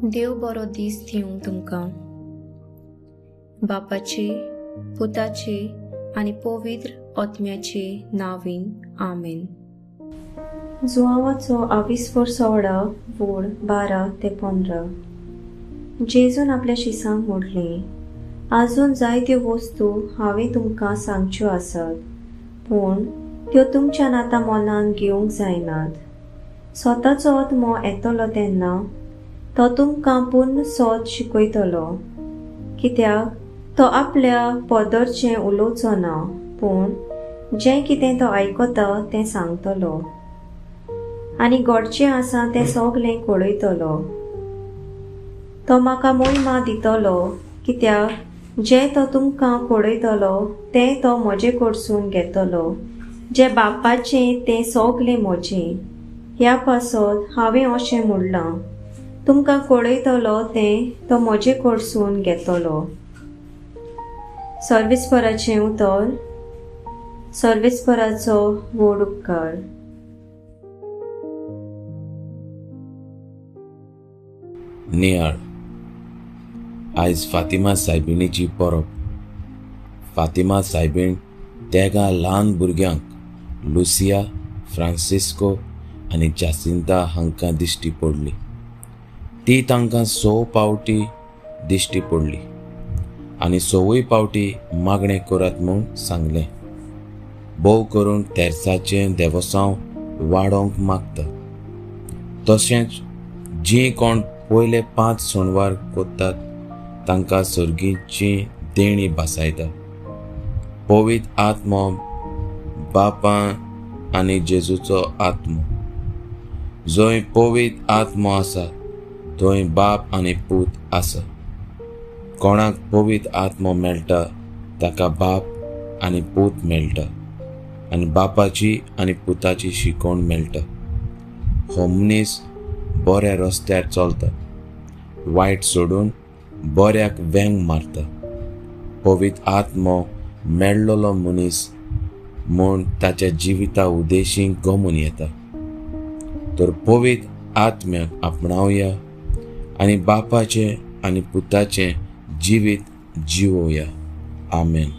देव बरो दीस दिवं तुमकां. बापाचे, पुताचे आनी पवित्र आत्म्याचे नांवीन. आमेन. जुआंवाचो 22 सोहळा वूड 12 ते 15. जेजून आपल्या शिसांक म्हटलें, आजून जायत्यो वस्तू हांवें तुमकां सांगच्यो आसात, पूण त्यो तुमच्यान आतां मोलान घेवंक जायनात. स्वताचो आत्मो येतलो तेन्ना तो तुमकां पूर्ण सोत शिकयतलो, कित्याक तो आपल्या पदरचें उलोवचो ना, पूण जें कितें तो आयकता तें सांगतलो आनी घडचें आसा तें सगलें कळयतलो. तो म्हाका मोहिमा दितलो, कित्याक जें तो तुमकां कळयतलो तें तो म्हजे कडसून घेतलो. जें बापाचें तें सगलें म्हजें. ह्या पासत हांवें अशें म्हणलां, तुमकां कळयतलो तें तो म्हजे कडसून घेतलो. सर्वेस्पराचें उतर. सर्वेस्पराचो व्हड उपकार. नियाळ. आयज फातिमा सायबिणीची परब. फातिमा सायबीण तेगा ल्हान भुरग्यांक लुसिया, फ्रांसिस्को आनी जासिंता हांकां दिश्टी पडली. ती तांकां 6 पावटी दिश्टी पडली आनी 6 पावटी मागणें करात म्हूण सांगलें. भोव करून तेर्साचें देवसांव वाडोवंक मागता. तशेंच जीं कोण पयले 5 सोणवार कोत्तात तांकां सर्गीची देणी बासायता. पवित्र आत्मो बापा आनी जेजूचो आत्मो. जंय पवित्र आत्मो आसा थंय बाप आनी पूत आसा. कोणाक पवित्र आत्मो मेळटा ताका बाप आनी पूत मेळटा आनी बापाची आनी पुताची शिकवण मेळटा. हो मनीस बऱ्या रस्त्यार चलता, वायट सोडून बऱ्याक वेंग मारता. पवित्र आत्मो मेळ्ळलो मनीस म्हूण ताच्या जिविता उदेशीक गमून येता. तर पवित्र आत्म्याक आपणावया आनी बापाचें आनी पुताचें जिवीत जिवोया. आमेन.